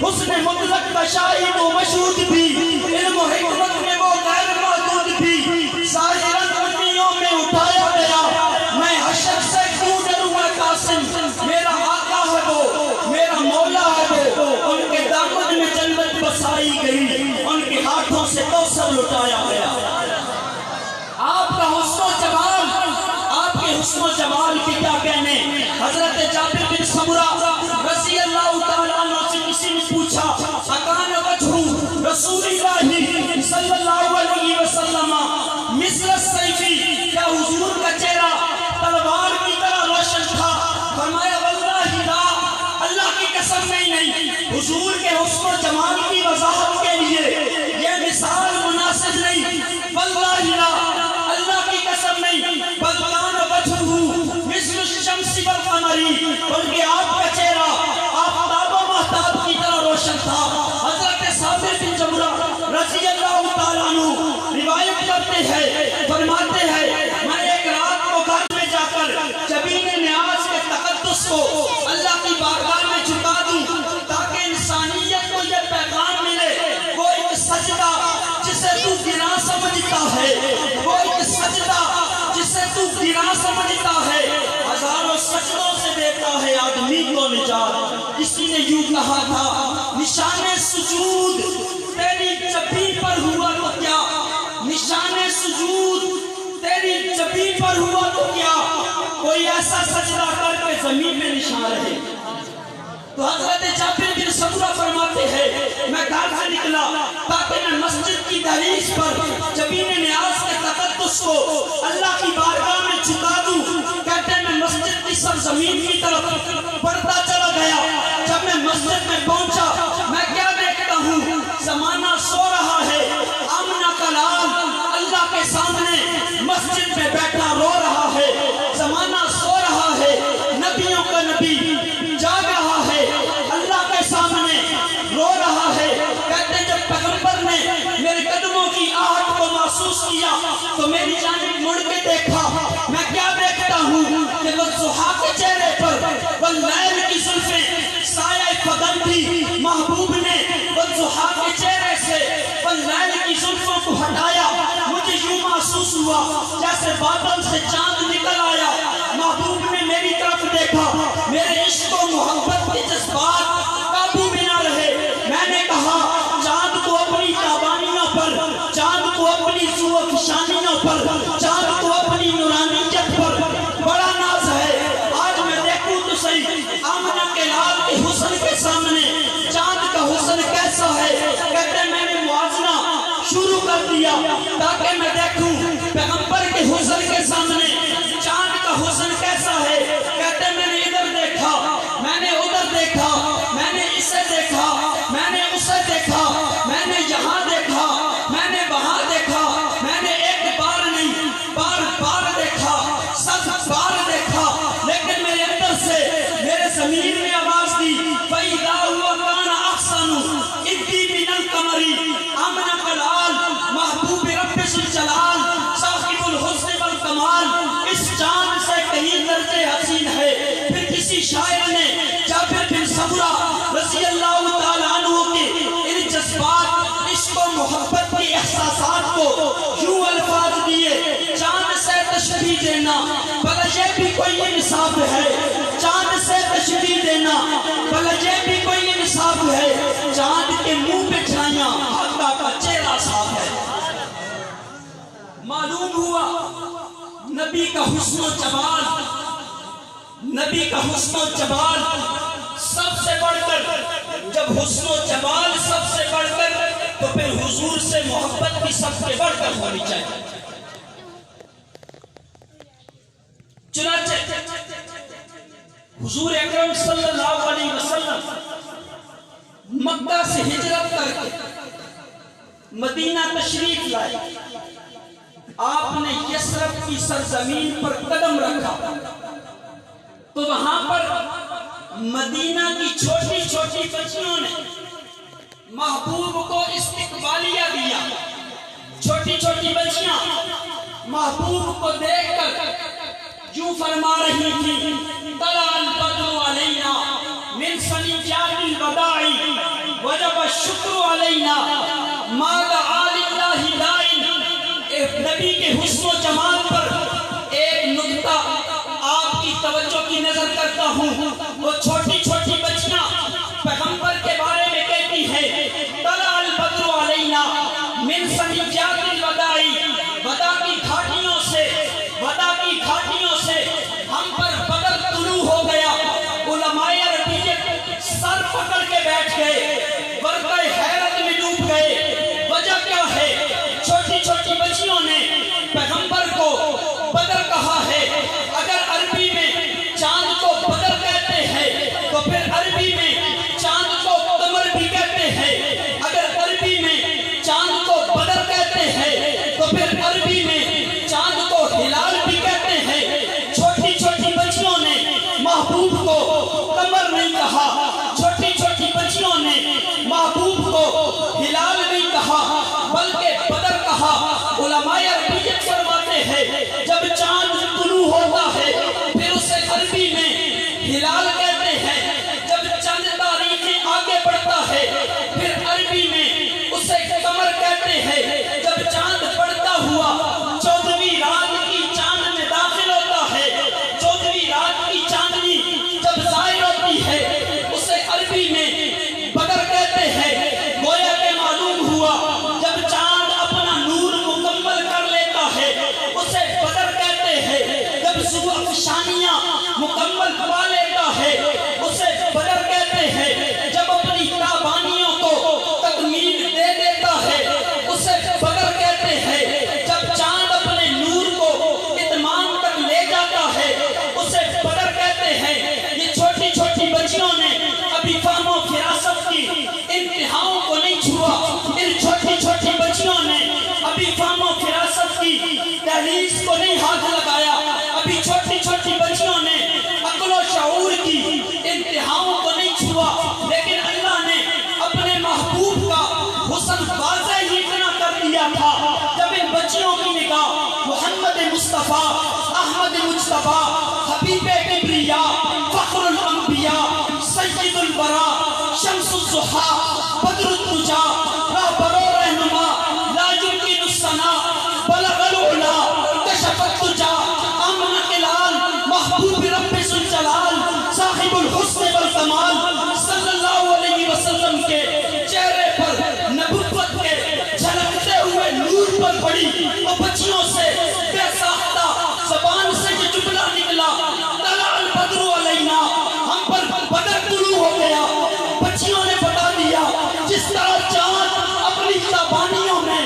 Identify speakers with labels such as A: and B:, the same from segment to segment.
A: حسن مطلق کا شاہد و مشہود بھی، علم و حکمت میں وہ غیر محدود بھی، ظاہراً امتیوں میں اٹھایا گیا، میں حشر سے کیوں ڈروں گا قاسم، میرا آقا ہے وہ، میرا مولا ہے وہ، ان کے دامن میں جنت بسائی گئی، ان کے ہاتھوں سے کوثر لٹایا گیا۔ آپ کا حسن و جمال، آپ کے حسن و جمال کی کیا کہنے۔ حضرت جابر بن سمرہ رضی اللہ تعالیٰ عنہ سے کسی نے پوچھا اکان وجہ رسول اللہ صلی اللہ علیہ وسلم مثل السیفی، کیا حضور کا چہرہ تلوار کی طرح روشن تھا؟ فرمایا واللہ لا، اللہ کی قسم نہیں، حضور کے حسن و جمال کی وضاحت کے لیے یہ مثال مناسب نہیں، واللہ لا، اللہ کی قسم نہیں، بل کان وجہ مثل الشمس والقمر، بلکہ آپ کا چہرہ آفتاب و مہتاب کی طرح روشن تھا۔ حضرت ثابت بن جمرہ رضی اللہ تعالیٰ عنہ روایت کرتے ہیں، فرماتے ہیں میں ایک رات کو گھر میں جا کر جبین نیاز کے تقدس کو اللہ کی بارگاہ میں جھکا دوں تاکہ انسانیت کو یہ پیغام ملے، وہ ایک سجدہ جسے تو گناہ سمجھتا ہے، وہ ایک سجدہ جسے تو گناہ سمجھتا ہے، ہزاروں سجدوں سے دیتا ہے آدمی کو نجات۔ کسی نے یوں کہا تھا نشان سجود تیری جبین پر ہوا تو کیا، نشان سجود تیری جبین پر ہوا تو کیا، کوئی ایسا سجدہ کر کے زمین میں نشان رہے۔ تو حضرت جابر بن سمرہ فرماتے ہیں میں گھر سے نکلا تاکہ میں مسجد کی دہلیز پر جبین نیاز کے تقدس کو اللہ کی بارگاہ میں جھکا دوں، کہتے ہیں میں مسجد کی سرزمین کی طرف بڑھتا چلا گیا۔ جب میں مسجد میں پہنچا میں کیا دیکھتا ہوں، زمانہ سو رہا ہے، آمنہ کا لال اللہ کے سامنے مسجد میں بیٹھا رو رہا ہے، زمانہ سو رہا ہے، نبیوں کا نبی جاگ رہا ہے، اللہ کے سامنے رو رہا ہے۔ کہتے ہیں جب پیغمبر نے میرے قدموں کی آہٹ کو محسوس کیا تو میری جانب مڑ کے دیکھا، میں کیا دیکھتا ہوں کہ والضحیٰ کے چہرے پر واللیل کی زلفیں سایہ قدم تھی، محبوب نے والضحیٰ کے چہرے سے واللیل کی زلفوں کو ہٹایا، مجھے یوں محسوس ہوا جیسے بادل سے چاند نکل آیا۔ محبوب نے میری طرف دیکھا، میرے عشق و محبت کے جذبات قابو میں نہ رہے، میں نے کہا چاند کو اپنی تابانیوں پر، چاند کو اپنی زو فشانیوں پر، چاند کو اپنی نورانیت پر بڑا ناز ہے، آج میں دیکھوں تو صحیح آمنہ کے لال کے حسن کے سامنے چاند کا حسن کیسا ہے۔ کہتے ہیں میں نے موازنہ شروع کر دیا تاکہ میں دیکھوں پیغمبر کے حسن کے سامنے چاند کا حسن کیسا ہے۔ کہتے ہیں میں نے ادھر دیکھا، میں نے ادھر دیکھا، میں نے اسے دیکھا، میں نے اسے دیکھا، میں نے یہاں دیکھا، میں نے وہاں دیکھا، میں نے ایک بار نہیں بار بار دیکھا، 100 بار دیکھا، لیکن میرے اندر سے میرے ضمیر نے آواز دی فَإِذَا هُوَ كَانَ أَحْسَنُ إِذِّ مِنَ الْقَمَرِ آمنہ کا لال محبوب رب ذوالجلال صاحب الحسن والکمال اس چاند سے کہیں درجے حسین ہے۔ پھر کسی شاعر نے جابر بن سمرہ رضی اللہ تعالیٰ عنہ کے ان جذبات عشق و محبت کی احساسات کو یوں الفاظ دیے، چاند سے تشبیہ دینا بھلا یہ بھی کوئی انصاف ہے، چاند سے تشبیہ دینا بھلا یہ بھی کوئی انصاف ہے، چاند کے منہ پہ چھائیاں آقا کا چہرہ صاف ہے۔ معلوم ہوا نبی کا حسن و جمال، نبی کا حسن و جمال سب سے بڑھ کر، جب حسن و جمال سب سے بڑھ کر تو پھر حضور سے محبت بھی سب سے بڑھ کر ہونی چاہیے۔ چنانچہ حضور اکرم صلی اللہ علیہ وسلم مکہ سے ہجرت کر کے مدینہ تشریف لائے، آپ نے یثرب کی سرزمین پر قدم رکھا تو وہاں پر مدینہ کی چھوٹی چھوٹی بچیوں نے محبوب کو استقبالیہ دیا۔ چھوٹی چھوٹی بچیاں محبوب کو دیکھ کر یوں فرما رہی تھی طلع البدر علینا من ثنیات الوداع والشکر علینا ما دعا للہ دائن. نبی کے حسن و جمال پر ایک نکتہ آپ کی توجہ کی نظر کرتا ہوں. وہ چھوٹی چھوٹی بچیاں پیغمبر کے بارے میں کہتی ہیں طلع البدر علینا من ثنیات الوداع. ودا کی گھاٹیوں سے ہم پر بدر طلوع ہو گیا. علماء عربیت سر پکڑ کے بیٹھ گئے, ورقہ حیرت میں ڈوب گئے. وجہ کیا ہے؟ چھوٹی چھوٹی بچیوں نے پیغمبر کو بدر کہا ہے. اگر عربی میں چاند کو بدر کہتے ہیں تو پھر عربی میں چاند کو قمر بھی کہتے ہیں. اگر عربی میں چاند کو بدر کہتے ہیں تو پھر عربی میں چاند کو ہلال بھی کہتے ہیں. چھوٹی چھوٹی بچیوں نے محبوب کو قمر نہیں کہا, چھوٹی چھوٹی بچیوں نے محبوب کو ہلال نہیں کہا بلکہ بدر کہا. علماء عربیت فرماتے ہیں جب چاند طلوع ہوتا ہے پھر اسے عربی میں ہلال کہتے ہیں. جب چند تاریخیں آگے بڑھتا ہے پھر عربی میں اسے قمر کہتے ہیں. جب چاند بڑھتا ہوا 14ویں رات کی چاند میں داخل ہوتا ہے, 14ویں رات کی چاندنی جب ظاہر ہوتی ہے اسے عربی میں بدر کہتے ہیں. گویا کہ معلوم ہوا جب چاند اپنا نور مکمل کر لیتا ہے اسے بدر کہتے ہیں. جب صبح افشانیاں مکمل پا لیتا ہے اسے بدر کہتے ہیں. جب اپنی تابانیوں کو تکمیل دے دیتا ہے اسے بدر کہتے ہیں. جب چاند اپنے نور کو اتمام تک لے جاتا ہے اسے بدر کہتے ہیں. یہ چھوٹی چھوٹی بچیوں نے ابھی فہم و فراست کی انتہاؤں کو نہیں چھوا. ان چھوٹی چھوٹی بچیوں نے ابھی فہم و فراست کی دہلیز کو نہیں ہاتھ لگایا. ابھی چھوٹی چھوٹی بچیوں نے عقل و شعور کی انتہاؤں کو نہیں چھوا. لیکن اللہ نے اپنے محبوب کا حسن واضح ہی اتنا کر دیا تھا جب ان بچیوں کی نگاہ محمد مصطفیٰ احمد مجتبیٰ حبیب کبریاء فخر الانبیاء سید الورا شمس الضحیٰ بدر الدجا رہبر و رہنما لا یمکن الثناء بلغ العلا کشف الدجا امن قلال محبوب رب ذوالجلال صاحب الحسن والکمال صلی اللہ علیہ وسلم کے چہرے پر نبوت کے جھلکتے ہوئے نور پر پڑی. وہ بچیوں سے بے ساختہ زبان سے یہ جملہ نکلا طلع البدر علینا, ہم پر بدر طلوع ہو گیا. بچیوں نے بتا دیا جس طرح چاند اپنی تابانیوں میں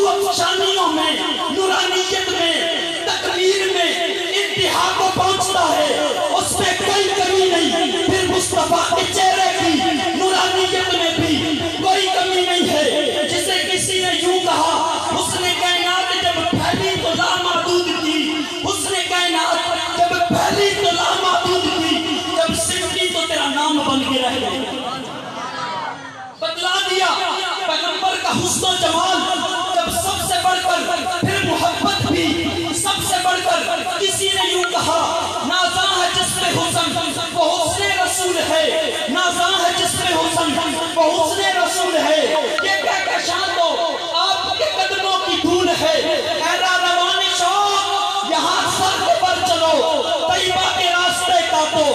A: افشانیوں میں نورانیت میں تکبیر میں انتہا کو پہنچتا ہے اس میں کوئی کمی نہیں. پھر مصطفیٰ کے چہرے کی نورانیت میں بھی کوئی کمی نہیں ہے. جسے کسی نے یوں کہا حسن کائنات جب پھیلی تو لامحدود تھی, حسن کائنات جب پھیلی تو لامحدود تھی, جب سمٹی تو تیرا نام بن کے رہ گئی. بتلا دیا پیغمبر کا حسن و جمال جب سب سے بڑھ کر پھر محبت بھی سب سے بڑھ کر. کسی نے یوں کہا نازاں ہے جس میں حسن وہ حسن رسول ہے, نازاں ہے جس میں حسن وہ حسن رسول ہے. یہ کہکشاں تو آپ کے قدموں کی دھول ہے. اے روان شوق یہاں سر پر چلو, طیبہ کے راستے کا تو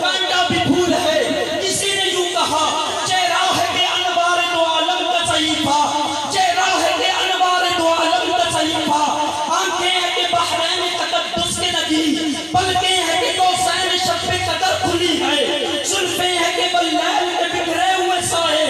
A: کانٹا بھی پھول ہے. کسی نے یوں کہا چہرہ ہے کہ انوار دو عالم کا صحیفہ, چہرہ ہے کہ انوار دو عالم کا صحیفہ. آنکھیں ہیں کہ بحرین تقدس کے ندی, پلکیں ہیں کہ کوسین شب قدر کھلی ہے, زلفیں ہیں کہ باللیل میں بکھرے ہوئے سائے,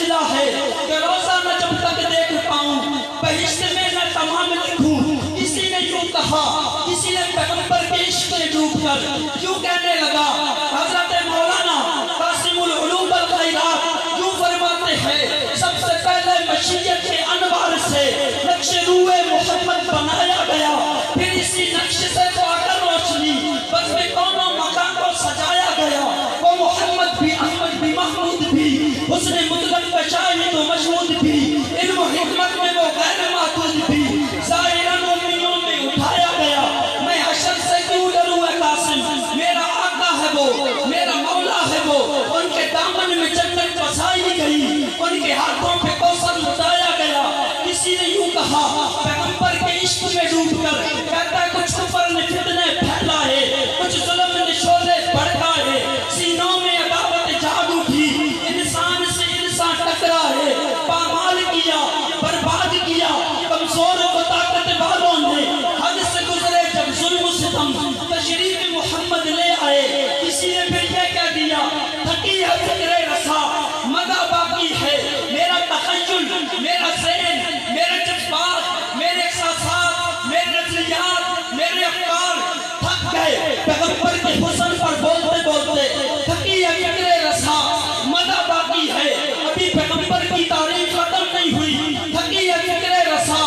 A: سلسلہ ہے کہ روزہ نہ جب تک دیکھ پاؤں بہشت میں نہ تمام لکھوں. کسی نے یوں کہا, کسی نے پیغمبر کے عشق میں ڈوب کر یوں کہنے لگا. حضرت مولانا قاسم العلوم والخیرات یوں فرماتے ہیں, سب سے پہلے مشیت کے انوار سے نقش روح محمد بنایا گیا, پھر اسی نقش سے تو اگر روشنی بس میں کونوں مکان کو سجایا گیا. وہ محمد بھی, احمد بھی, محمود بھی, حسن مطلق کا شاہد و مشہود بھی, علم و حکمت میں وہ غیر محدود بھی, ظاہراً امیوں میں اٹھایا گیا. میں حشر سے کیوں ڈروں اے قاسم, میرا آقا ہے وہ, میرا مولا ہے وہ. ان کے دامن میں جنت بسائی گئی, ان کے ہاتھوں پہ کوثر لٹایا گیا. کسی نے یوں کہا پیغمبر کے عشق میں ڈوب کر, کہتا ہے کچھ کفر نے فتنے پھیلائے, کچھ ظلم نے شعلے بھڑکائے, سینوں میں عداوت جاگ اٹھی, انسان سے انسان ٹکرا ہے, پامال کیا, برباد کیا, کمزور کو طاقت والوں نے حد سے گزرے جب ظلم و ستم, تشریف محمد لے آئے. کسی نے پھر یہ کہہ دیا تھکی ہے فکر رسا, مدہ باقی ہے, میرا تخیل, میرا ذہن, میرے جذبات, میرے احساسات, میرے نظریات, میرے افکار تھک گئے پیغمبر کے حسن پر بولتے بولتے. تھکی ہے فکر رسا, مدہ باقی ہے, ابھی پیغمبر کی تعریف ختم نہیں ہوئی. تھکی ہے فکر رسا,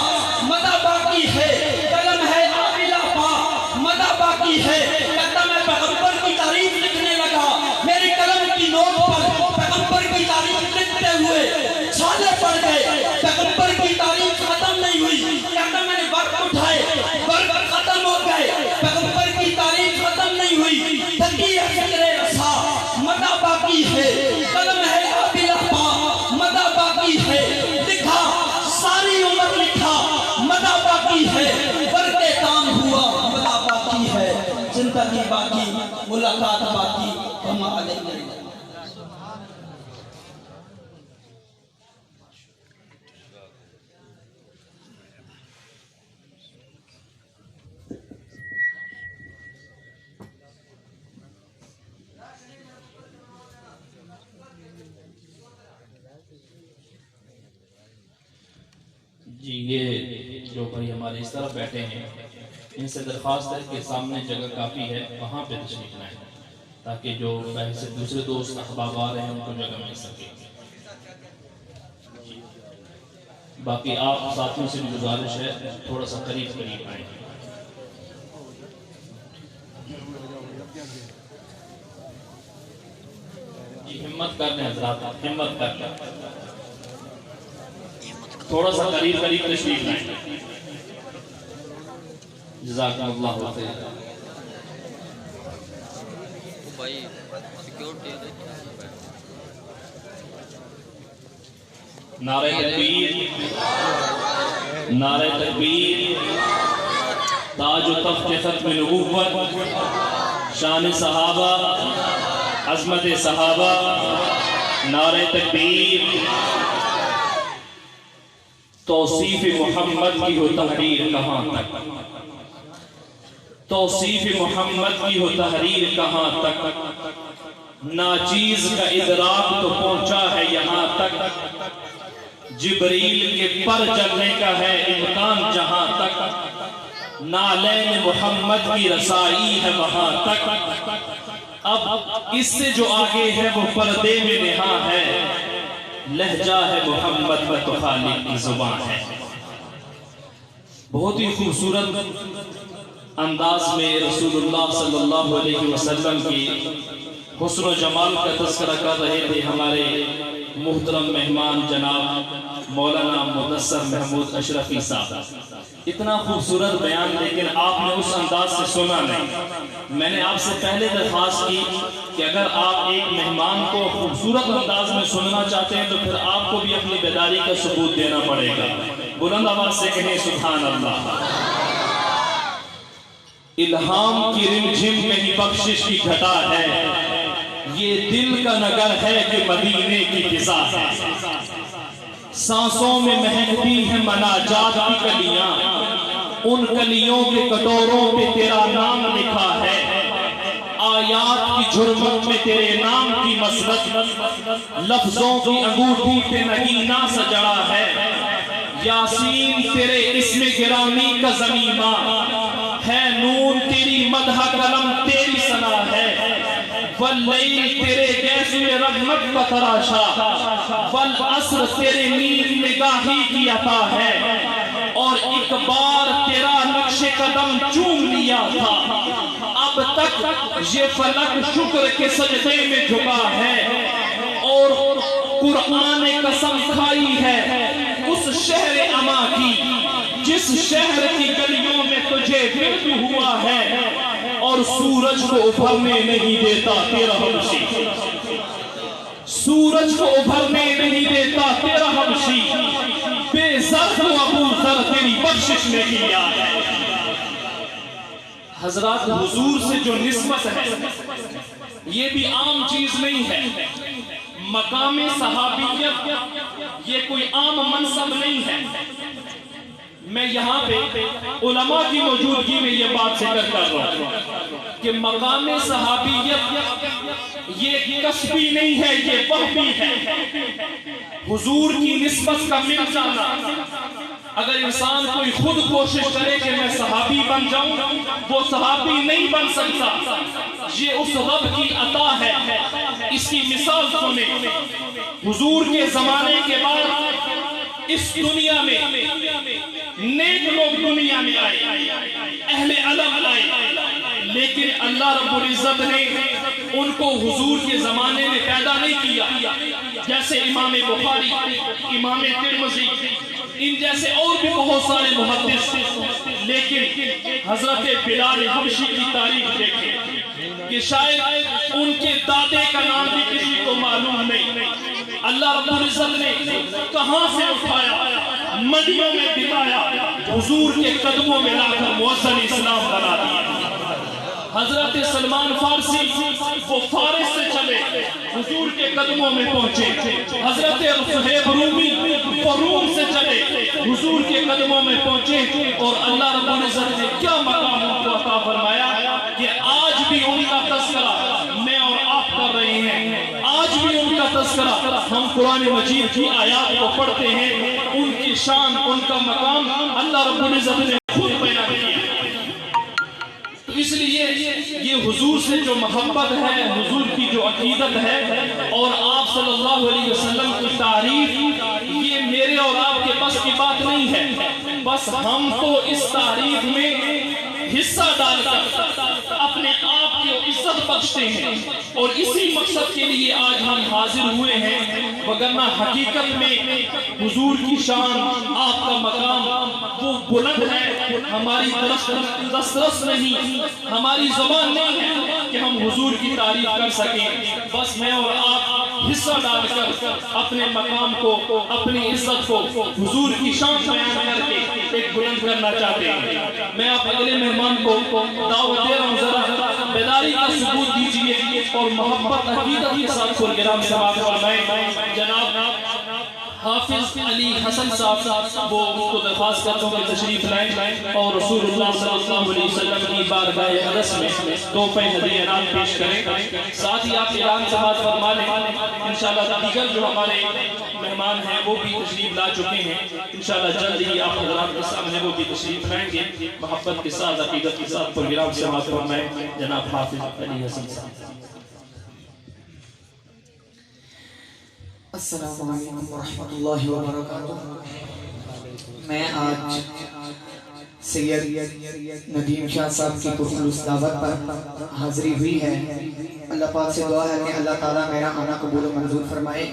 A: مدہ باقی ہے, قلم ہے عاملہ پا, مدہ باقی ہے. کہتا میں پیغمبر کی تعریف لکھنے لگا, میری قلم کی نوٹ پر پیغمبر کی تعریف لکھتے ہوئے چھالے پڑ گئے. پیغمبر کی تعریف ختم نہیں ہوئی. کہتا میں نے ورق اٹھائے, ورق ختم ہو گئے. پیغمبر کی تعریف ختم نہیں ہوئی. تھکی ہے فکر رسا, مدہ باقی ہے, قلم ہے عاملہ پا, مدہ باقی ہے. لکھا ساری عمر لکھا, مدہ باقی ہے. ورق کام ہوا, مدہ باقی ہے. زندگی باقی, ملاقات باقی, ہم علیہ.
B: جی یہ جو بھائی ہمارے اس طرف بیٹھے ہیں, ان سے درخواست ہے کہ سامنے جگہ کافی ہے, وہاں پہ تشریف لائیں تاکہ جو پہلے سے دوسرے دوست احباب آ رہے ہیں ان کو جگہ مل سکے. باقی آپ ساتھیوں سے بھی گزارش ہے تھوڑا سا قریب آئیں. جی ہمت کر لیں حضرات, ہمت کر لیں, تھوڑا سا قریب تشریف لائیں. جزاکم اللہ خیر. نعرہ تکبیر, نعرہ تکبیر, تاج و تخت ختم نبوت, شان صحابہ, عظمت صحابہ. نعرہ تکبیر. توصیف محمد کی ہو تحریر کہاں تک, توصیف محمد کی ہو تحریر کہاں تک, ناچیز کا ادراک تو پہنچا ہے یہاں تک, جبریل کے پر جلنے کا ہے امکان جہاں تک, نالین محمد کی رسائی ہے وہاں تک. اب اس سے جو آگے ہے وہ پردے میں نہاں ہے, لہجہ ہے محمد میں تو خالق کی زبان ہے. بہت ہی خوبصورت انداز میں رسول اللہ صلی اللہ علیہ وسلم کی حسن و جمال کا تذکرہ کر رہے تھے ہمارے محترم مہمان جناب مولانا مدثر محمود اشرفی صاحب. اتنا خوبصورت بیان, لیکن آپ نے اس انداز سے سنا نہیں. میں نے آپ سے پہلے درخواست کی کہ اگر آپ ایک مہمان کو خوبصورت انداز میں سننا چاہتے ہیں تو پھر آپ کو بھی اپنی بیداری کا ثبوت دینا پڑے گا. بلند آواز سے کہیں سبحان اللہ. الہام کی رمجھم میں ہی بخشش کی گھٹا ہے, یہ دل کا نگر ہے کہ مدینے کی فضا ہے. سانسوں میں مہکتی ہے مناجات کی کلیاں, ان کلیوں کے کٹوروں پہ تیرا نام لکھا ہے. آیات کی جھرمٹ میں تیرے نام کی مسرت، لفظوں کی انگوٹھی پہ نگینہ سجڑا ہے، یاسین تیرے اسم گرامی کا ضمیمہ ہے، نون تیری مدح قلم تیری ثنا ہے، واللیل تیرے گیسوئے رحمت کا تراشا، والعصر تیرے نیل نگاہی کی عطا ہے، اور ایک بار تیرا نقش قدم چوم لیا تھا، اب تک یہ فلک شکر کے سجدے میں جھکا ہے، اور قرآن نے قسم کھائی ہے اس شہر اما کی جس شہر کی گلیوں میں تجھے ورد ہوا ہے، اور سورج کو ابھرنے نہیں دیتا تیرا حبشی، سورج کو ابھرنے نہیں دیتا تیرا حبشی، بے زر و ابو ذر تیری بخشش میں کیا ہے۔ حضرات حضور سے جو نسبت ہے یہ بھی عام چیز نہیں ہے، مقام صحابیت یہ کوئی عام منصب نہیں ہے۔ میں یہاں پہ علماء کی موجودگی میں یہ بات ذکر کر رہا ہوں کہ مقام صحابیت یہ کسبی نہیں ہے، یہ وحبی ہے۔ حضور کی نسبت کا مل جانا، اگر انسان کوئی خود کوشش کرے کہ میں صحابی بن جاؤں، وہ صحابی نہیں بن سکتا، یہ اس رب کی عطا ہے۔ اس کی مثال سنیں، حضور کے زمانے کے بعد اس دنیا میں نیک لوگ دنیا میں آئے، اہل علم آئے، لیکن اللہ رب العزت نے ان کو حضور کے زمانے میں پیدا نہیں کیا، جیسے امام بخاری، امام ترمذی، ان جیسے اور بھی بہت سارے محدث، لیکن حضرت بلال حبشی کی تاریخ دیکھیں کہ شاید ان کے دادے کا نام بھی کسی کو معلوم نہیں، اللہ رب العزت نے کہاں سے اٹھایا، مدینہ میں بلایا، حضور کے قدموں میں لا کر مؤذن اسلام بنا دیا۔ حضرت سلمان فارسی وہ فارس سے چلے، حضور کے قدموں میں پہنچے، حضرت صہیب رومی وہ روم سے چلے، حضور کے قدموں میں پہنچے، اور اللہ رب العزت نے کیا مقام ان کو عطا فرمایا کہ آج بھی ان کا تذکرہ میں اور آپ کر رہے ہیں، آج بھی ان کا تذکرہ ہم قرآن مجید کی آیات کو پڑھتے ہیں، ان کی شان، ان کا مقام اللہ رب العزت نے خود بیان کیا۔ اس لیے یہ حضور سے جو محبت ہے، حضور کی جو عقیدت ہے، اور آپ صلی اللہ علیہ وسلم کی تعریف، یہ میرے اور آپ کے بس کی بات نہیں ہے، بس ہم تو اس تعریف میں حصہ ڈال کر اپنے آپ کو عزت بخشتے ہیں، اور اسی مقصد کے لیے آج ہم حاضر ہوئے ہیں، وگرنہ حقیقت میں حضور کی شان، آپ کا مقام وہ بلند ہے، ہماری دسترس نہیں، ہماری زبان نہیں ہے کہ ہم حضور کی تعریف کر سکیں، بس میں اور آپ حصہ ڈال کر اپنے مقام کو، اپنی عزت کو حضور کی شان بیان کر کے ایک بلند کرنا چاہتے ہیں۔ میں آپ اگلے مہمان کو دعوت دے رہا ہوں، ذرا بیداری کا ثبوت دیجئے اور محبت عقیدت کے ساتھ پروگرام سماعت فرمائیں۔ جناب حافظ علی حسن صاحب وہ ان کو درخواست کرتا ہوں کہ تشریف لائیں اور رسول اللہ صلی اللہ علیہ وسلم کی بارگاہ اقدس میں دو پہ ہدیہ انعام پیش کریں، ساتھ ہی آپ اعلان سماعت فرما لیں۔ انشاءاللہ دیگر جو ہمارے مہمان ہیں وہ بھی تشریف لا چکے ہیں، انشاءاللہ جلد ہی آپ حضرات کے سامنے وہ بھی تشریف لائیں گے۔ محبت کے ساتھ، عقیدت کے ساتھ پروگرام سماعت فرمائیں جناب حافظ علی حسن صاحب۔
C: السلام علیکم ورحمۃ اللہ وبرکاتہ۔ میں آج سید ندیم شاہ صاحب کی پرخلوص دعوت پر حاضری ہوئی ہے۔ اللہ پاک سے دعا ہے کہ اللہ تعالیٰ میرا آنا قبول و منظور فرمائے۔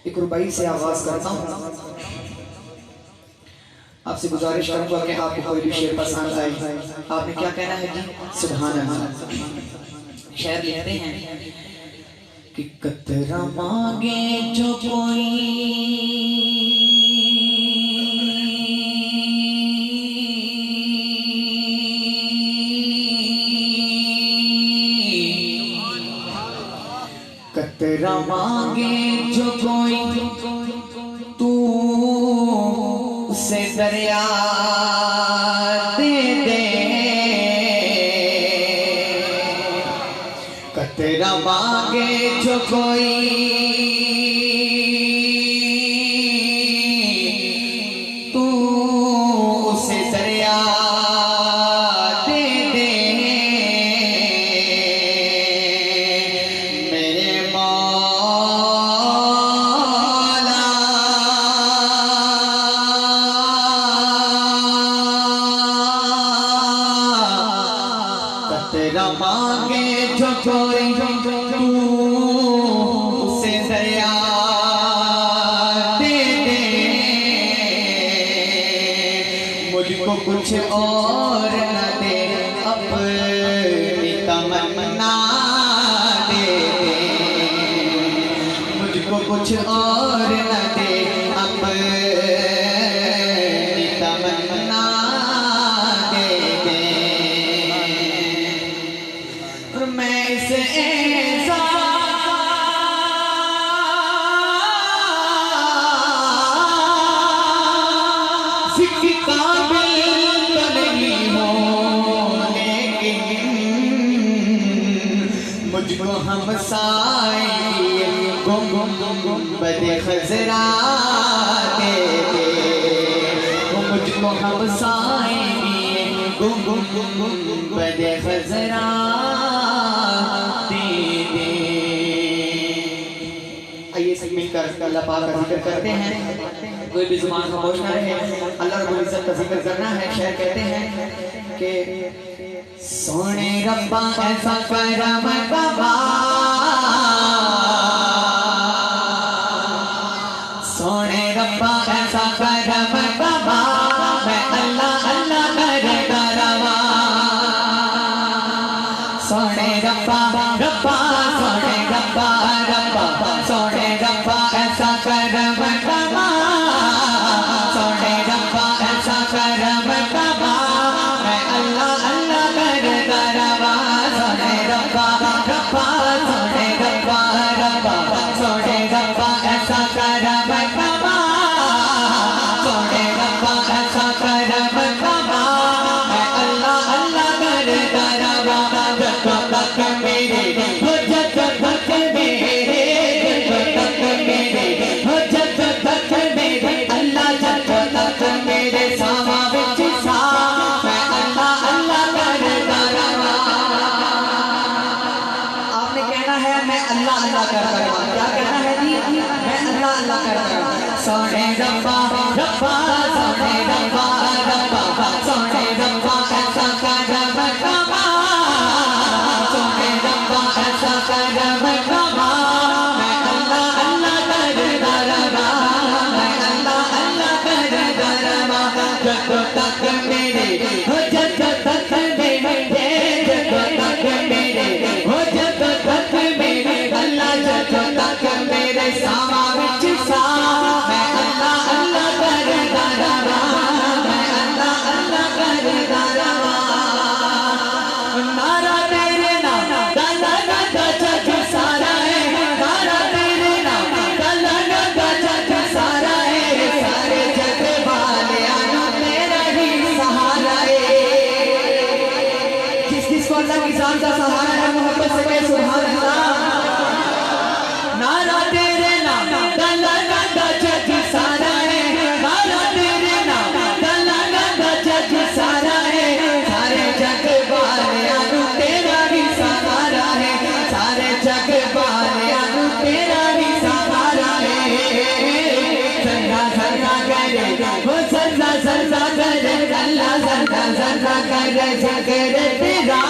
C: ایک ربائی سے آغاز کرتا ہوں، آپ سے گزارش کروں گا کہ آپ کو کوئی بھی شعر پسند آئے، آپ نے کیا کہنا ہے؟ جی سبحان اللہ۔ شعر لکھتے ہیں کہ قطرہ مانگے جو کوئی قطرہ مانگے جو کوئی تو اسے دریا دے دے، قطرہ مانگے جو کوئی تو اسے دریا دے دے میرے مولا قطرہ مانگے جو کوئی تو اسے دریا دے دے مجھ کو کچھ اور نہ دے اپنی تمنا دے دے مجھ کو کچھ اور نہ دے اپنی تمنا دے دے اور میں اس قابل تو نہیں ہوں لیکن مجھ کو ہمسائے گنبد خضرا دے دے مجھ کو ہمسائے گنبد خضرا دے دے آئیے سب مل کر اللہ پاک کا ذکر کرتے ہیں کوئی بھی زبان خاموش نہ رہے اللہ رب العزت کا ذکر کرنا ہے شعر کہتے ہیں کہ سونے ربا ایسا کرم بابا سونے ربا ایسا کرم بابا میں اللہ اللہ کرتا روا سونے ربا ربا سونے ربا ربا سونے ربا ایسا کرم بابا سونے ربا ایسا کرم بابا میں اللہ اللہ کرتا روا سونے ربا ربا سونے ربا ربا سونے ربا ایسا کرم بابا سونے ربا ایسا کرم بابا میں اللہ اللہ کرتا روا جب تک میرے ہو جب تک میرے جب تک میرے ہو جب تک میرے اللہ جب تک میرے ساما وچ سا میں اللہ اللہ کرتا رہا آپ نے کہنا ہے میں اللہ اللہ کرتا رہا کیا کہنا ہے جی میں اللہ اللہ کرتا رہا سونے ربا ربا سونے ربا ربا سونے ربا ایسا کرم بابا سونے ربا ایسا کرم بابا میں اللہ اللہ کرتا رہا میں اللہ اللہ کرتا رہا جب تک میرے ہو جب تک میرے جب تک میرے ہو جب تک میرے اللہ جب تک میرے ساما وچ سا میں اللہ اللہ کرتا رہا میں اللہ اللہ کرتا رہا نعرہ تیرے نام گانا گاتا جگ سارا ہے نعرہ تیرے نام گانا گاتا جگ سارا ہے سارے جگ والے آنا تیرا ہی سہارا ہے جس کو اللہ کی ذات کا سہارا ہے محبت سے کہے سبحان اللہ نعرہ تیرے نام گانا گاتا جگ سارا ہے نعرہ تیرے نام گانا گاتا جگ سارا ہے سارے جگ والے آنا تیرا ہی سہارا ہے سارے جگ والے آنا تیرا ہی سہارا ہے سرنا سرنا کرے وہ سرنا سرنا کرے اللہ سرنا سرنا کرے ذکر تیرا